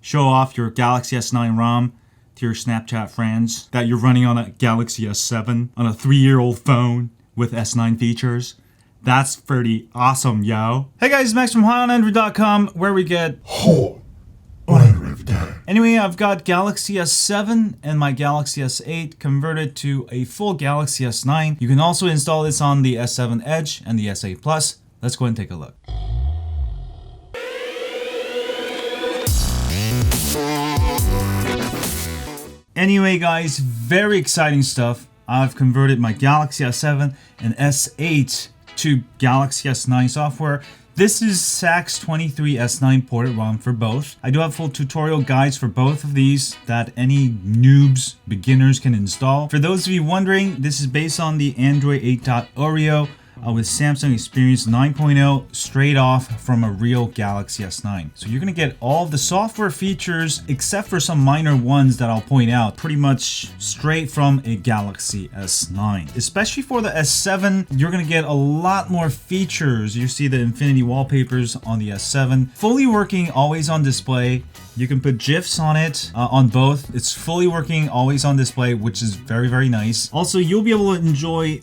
show off your Galaxy S9 ROM to your Snapchat friends that you're running on a Galaxy S7 on a 3-year-old phone with S9 features. That's pretty awesome, yo. Hey guys, Max from HiOnAndroid.com, where we get Anyway, I've got Galaxy S7 and my Galaxy S8 converted to a full Galaxy S9. You can also install this on the S7Edge and the S8 Plus. Let's go ahead and take a look. Anyway guys, very exciting stuff. I've converted my Galaxy S7 and S8 to Galaxy S9 software. This is SAX23 S9 ported ROM for both. I do have full tutorial guides for both of these that any noobs, beginners can install. For those of you wondering, this is based on the Android 8 Oreo with Samsung Experience 9.0 straight off from a real Galaxy S9. So you're gonna get all of the software features except for some minor ones that I'll point out pretty much straight from a Galaxy S9. Especially for the S7, you're gonna get a lot more features. You see the infinity wallpapers on the S7. Fully working, always on display. You can put GIFs on it, on both. It's fully working, always on display, which is very, very nice. Also, you'll be able to enjoy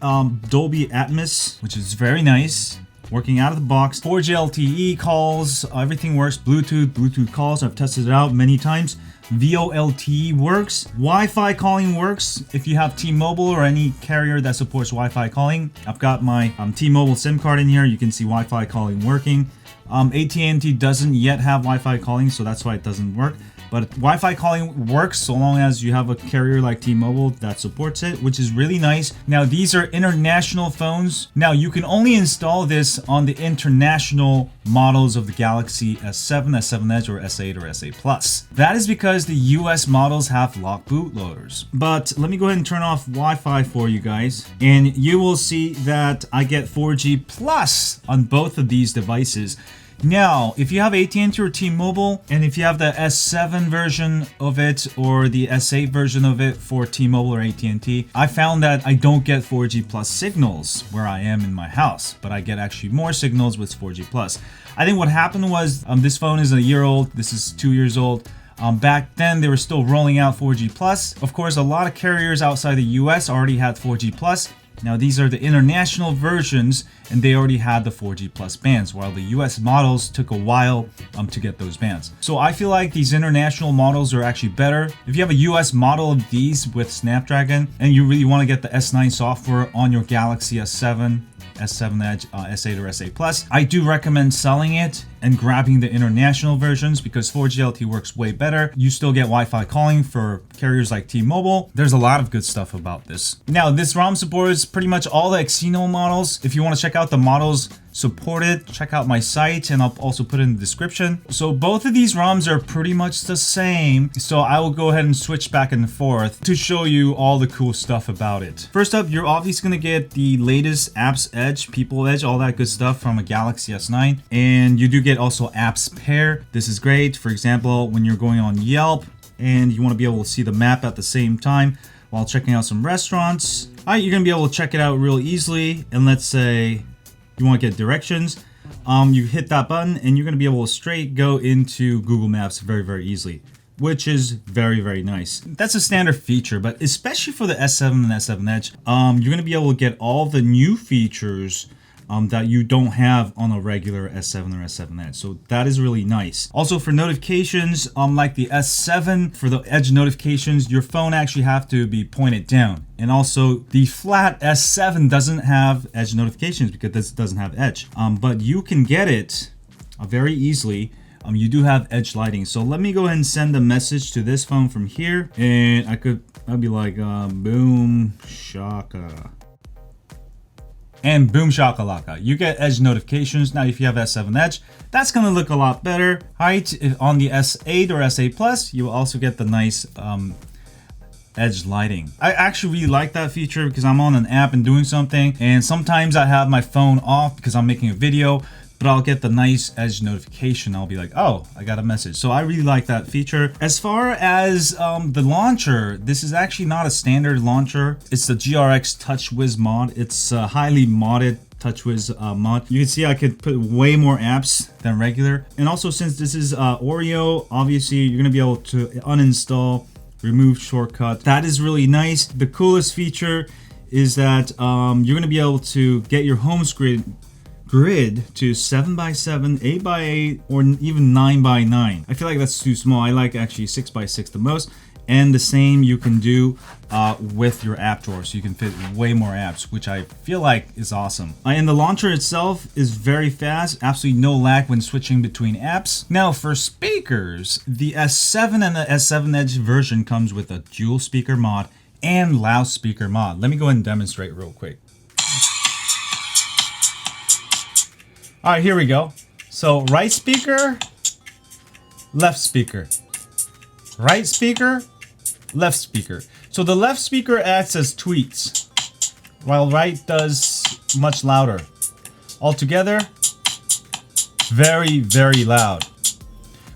Dolby Atmos, which is very nice. Working out of the box. 4G LTE calls, everything works. Bluetooth calls, I've tested it out many times. VoLTE works. Wi-Fi calling works if you have T-Mobile or any carrier that supports Wi-Fi calling. I've got my T-Mobile SIM card in here. You can see Wi-Fi calling working. AT&T doesn't yet have Wi-Fi calling, so that's why it doesn't work. But Wi-Fi calling works so long as you have a carrier like T-Mobile that supports it, which is really nice. Now, these are international phones. Now, you can only install this on the international models of the Galaxy S7, S7Edge, or S8 or S8 Plus. That is because the US models have locked bootloaders. But let me go ahead and turn off Wi-Fi for you guys, and you will see that I get 4G Plus on both of these devices. Now, if you have AT&T or T-Mobile, and if you have the S7 version of it or the S8 version of it for T-Mobile or AT&T, I found that I don't get 4G Plus signals where I am in my house, but I get actually more signals with 4G Plus. I think what happened was, this phone is a year old, this is 2 years old. Back then, they were still rolling out 4G Plus. Of course, a lot of carriers outside the US already had 4G Plus. Now, these are the international versions, and they already had the 4G Plus bands, while the US models took a while to get those bands. So I feel like these international models are actually better. If you have a US model of these with Snapdragon, and you really want to get the S9 software on your Galaxy S7, S7Edge, S8 or S8 Plus, I do recommend selling it and grabbing the international versions because 4G LTE works way better. You still get Wi-Fi calling for carriers like T-Mobile. There's a lot of good stuff about this. Now, this ROM supports pretty much all the Exynos models. If you want to check out the models supported, check out my site, and I'll also put it in the description. So both of these ROMs are pretty much the same. So I will go ahead and switch back and forth to show you all the cool stuff about it. First up, you're obviously going to get the latest Apps Edge, People Edge, all that good stuff from a Galaxy S9. And you do get also Apps Pair. This is great. For example, when you're going on Yelp and you want to be able to see the map at the same time while checking out some restaurants, you're going to be able to check it out real easily. And let's say you want to get directions, you hit that button and you're going to be able to straight go into Google Maps very, very easily, which is very, very nice. That's a standard feature, but especially for the S7 and S7Edge, you're going to be able to get all the new features that you don't have on a regular S7 or S7Edge. So that is really nice. Also for notifications, like the S7, for the Edge notifications, your phone actually have to be pointed down. And also the flat S7 doesn't have Edge notifications because this doesn't have Edge. But you can get it very easily. You do have Edge lighting. So let me go ahead and send a message to this phone from here. And I'd be like, boom, shaka. And boom shakalaka, you get Edge notifications. Now, if you have S7 Edge, that's gonna look a lot better. Right, on the S8 or S8 Plus, you will also get the nice Edge lighting. I actually really like that feature because I'm on an app and doing something, and sometimes I have my phone off because I'm making a video, but I'll get the nice Edge notification. I'll be like, oh, I got a message. So I really like that feature. As far as the launcher, this is actually not a standard launcher. It's the GRX TouchWiz mod. It's a highly modded TouchWiz mod. You can see I could put way more apps than regular. And also, since this is Oreo, obviously you're gonna be able to uninstall, remove shortcut. That is really nice. The coolest feature is that you're gonna be able to get your home screen grid to 7x7, 8x8, or even 9x9. I feel like that's too small. I like actually 6x6 the most. And the same you can do with your app drawer, so you can fit way more apps, which I feel like is awesome. And the launcher itself is very fast, absolutely no lag when switching between apps. Now for speakers, the S7 and the S7Edge version comes with a dual speaker mod and loudspeaker mod. Let me go ahead and demonstrate real quick. All right, here we go. So right speaker, left speaker. Right speaker, left speaker. So the left speaker acts as tweets, while right does much louder. Altogether, very, very loud.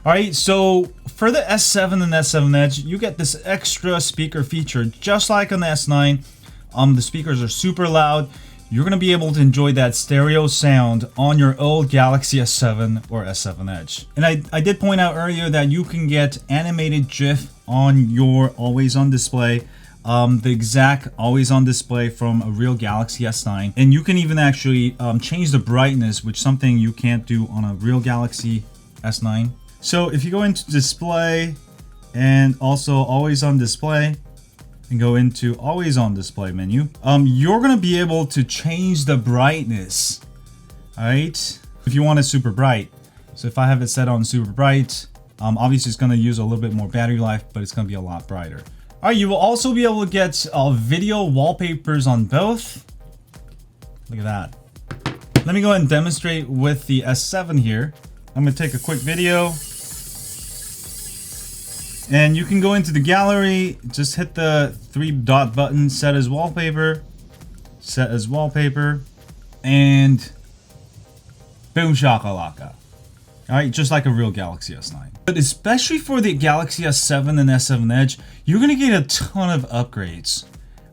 All right, so for the S7 and S7Edge, you get this extra speaker feature, just like on the S9. The speakers are super loud. You're gonna be able to enjoy that stereo sound on your old Galaxy S7 or S7Edge. And I did point out earlier that you can get animated GIF on your always-on display, the exact always-on display from a real Galaxy S9. And you can even actually change the brightness, which is something you can't do on a real Galaxy S9. So if you go into display and also always-on display, and go into always on display menu, you're gonna be able to change the brightness. All right, if you want it super bright. So if I have it set on super bright, obviously it's gonna use a little bit more battery life, but it's gonna be a lot brighter. All right, you will also be able to get video wallpapers on both. Look at that. Let me go ahead and demonstrate with the S7 here. I'm gonna take a quick video. And you can go into the gallery, just hit the 3-dot button, set as wallpaper, and boom shakalaka. Alright, just like a real Galaxy S9. But especially for the Galaxy S7 and S7Edge, you're gonna get a ton of upgrades.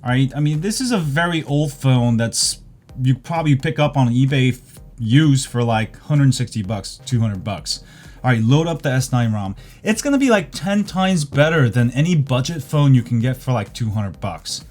Alright, I mean, this is a very old phone that's you probably pick up on eBay used for like 160 bucks, 200 bucks. All right, load up the S9 ROM. It's gonna be like 10 times better than any budget phone you can get for like 200 bucks.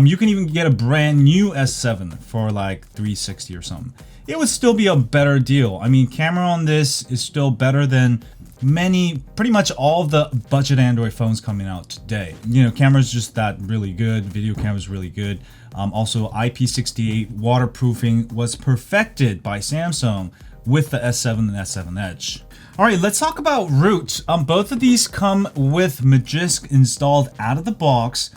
You can even get a brand new S7 for like 360 or something. It would still be a better deal. I mean, camera on this is still better than pretty much all of the budget Android phones coming out today. You know, camera's just that really good. Video camera's really good. Also, IP68 waterproofing was perfected by Samsung with the S7 and S7Edge. All right, let's talk about root. Both of these come with Magisk installed out of the box,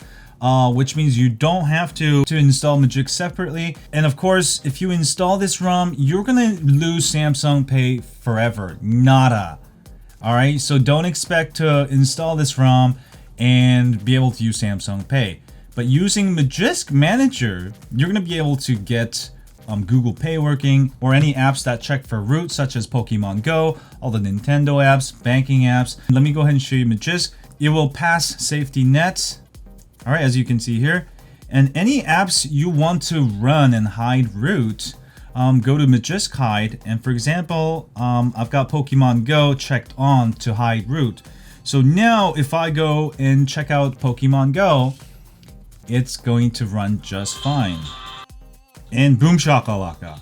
which means you don't have to install Magisk separately. And of course, if you install this ROM, you're gonna lose Samsung Pay forever. Nada. All right, so don't expect to install this ROM and be able to use Samsung Pay. But using Magisk Manager, you're gonna be able to get Google Pay working, or any apps that check for root, such as Pokemon Go, all the Nintendo apps, banking apps. Let me go ahead and show you Magisk. It will pass safety net, all right, as you can see here. And any apps you want to run and hide root, go to Magisk Hide. And for example, I've got Pokemon Go checked on to hide root. So now if I go and check out Pokemon Go, it's going to run just fine. And boom shakalaka.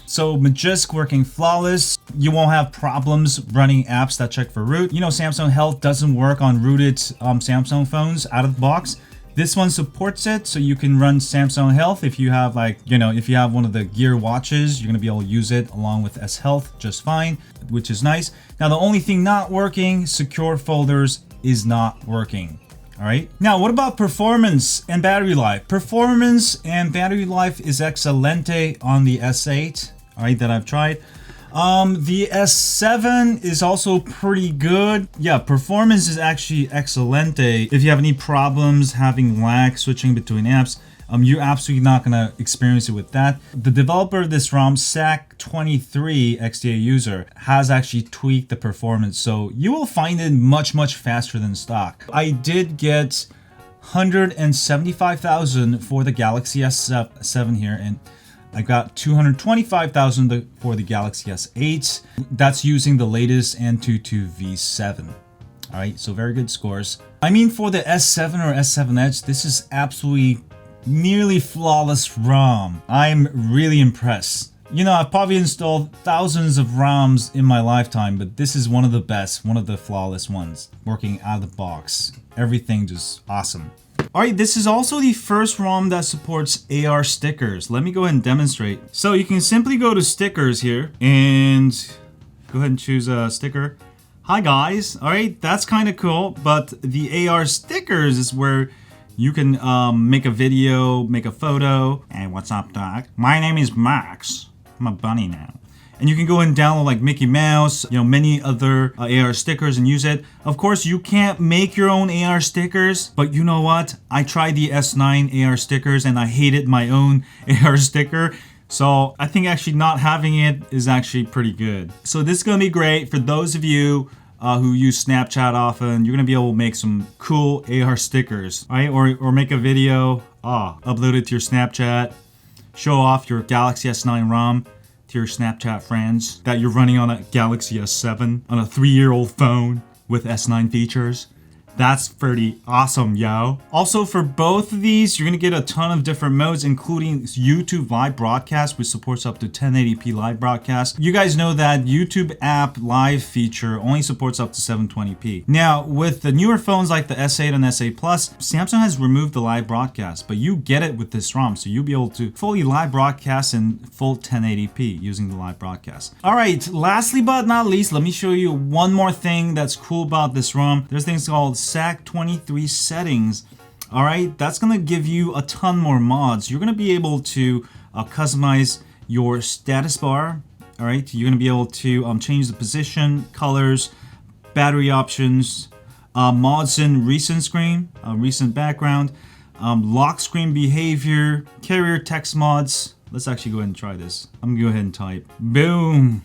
So Magisk working flawless. You won't have problems running apps that check for root. You know, Samsung Health doesn't work on rooted Samsung phones out of the box. This one supports it, so you can run Samsung Health if you have if you have one of the Gear watches, you're gonna be able to use it along with S Health just fine, which is nice. Now the only thing not working, secure folders is not working. All right. Now, what about performance and battery life? Performance and battery life is excelente on the S8. All right, that I've tried. The S7 is also pretty good. Yeah, performance is actually excelente. If you have any problems having lag switching between apps, you're absolutely not gonna experience it with that. The developer of this ROM, SAC23 XDA user, has actually tweaked the performance, so you will find it much faster than stock. I did get 175,000 for the Galaxy S7 here, and I got 225,000 for the Galaxy S8. That's using the latest Antutu V7. All right, so very good scores. I mean, for the S7 or S7Edge, this is absolutely nearly flawless ROM. I'm really impressed. You know, I've probably installed thousands of ROMs in my lifetime, but this is one of the best, one of the flawless ones, working out of the box. Everything just awesome. Alright, this is also the first ROM that supports AR stickers. Let me go ahead and demonstrate. So you can simply go to stickers here and go ahead and choose a sticker. Hi guys, alright, that's kind of cool, but the AR stickers is where you can make a video, make a photo. Hey, what's up, Doc? My name is Max. I'm a bunny now. And you can go and download like Mickey Mouse, you know, many other AR stickers and use it. Of course, you can't make your own AR stickers, but you know what? I tried the S9 AR stickers and I hated my own AR sticker. So I think actually not having it is actually pretty good. So this is gonna be great for those of you who use Snapchat often. You're gonna be able to make some cool AR stickers, right? Or make a video, upload it to your Snapchat, show off your Galaxy S9 ROM to your Snapchat friends that you're running on a Galaxy S7 on a 3-year-old phone with S9 features. That's pretty awesome, yo. Also, for both of these, you're gonna get a ton of different modes, including YouTube live broadcast, which supports up to 1080p live broadcast. You guys know that YouTube app live feature only supports up to 720p. Now, with the newer phones like the S8 and S8 Plus, Samsung has removed the live broadcast, but you get it with this ROM, so you'll be able to fully live broadcast in full 1080p using the live broadcast. All right, lastly but not least, let me show you one more thing that's cool about this ROM. There's things called SAC23 settings. All right, that's gonna give you a ton more mods. You're gonna be able to customize your status bar. All right, you're gonna be able to change the position, colors, battery options, mods in recent screen, recent background, lock screen behavior, carrier text mods. Let's actually go ahead and try this. I'm gonna go ahead and type boom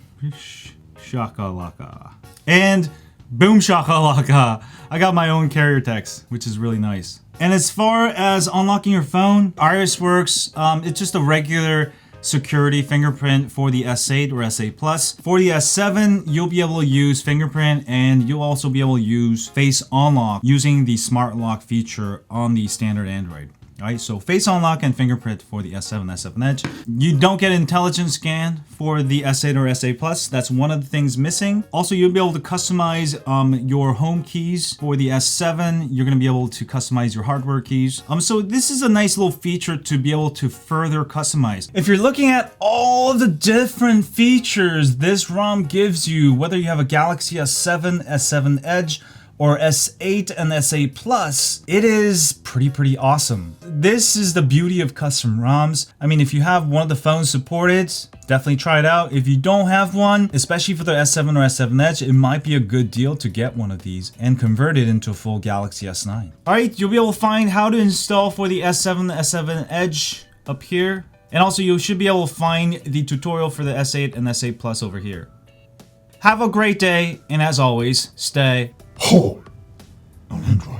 shakalaka and boom shakalaka. I got my own carrier text, which is really nice. And as far as unlocking your phone, Iris works. It's just a regular security fingerprint for the S8 or S8 Plus. For the S7, you'll be able to use fingerprint, and you'll also be able to use face unlock using the smart lock feature on the standard Android. Alright, so face unlock and fingerprint for the S7, S7Edge. You don't get intelligence scan for the S8 or S8 Plus. That's one of the things missing. Also, you'll be able to customize your home keys for the S7. You're going to be able to customize your hardware keys. So this is a nice little feature to be able to further customize. If you're looking at all the different features this ROM gives you, whether you have a Galaxy S7, S7Edge, or S8 and S8 Plus, it is pretty awesome. This is the beauty of custom ROMs. I mean, if you have one of the phones supported, definitely try it out. If you don't have one, especially for the S7 or S7 Edge, it might be a good deal to get one of these and convert it into a full Galaxy S9. All right, you'll be able to find how to install for the S7, S7 Edge up here. And also you should be able to find the tutorial for the S8 and S8 Plus over here. Have a great day, and as always, stay Hold on Android.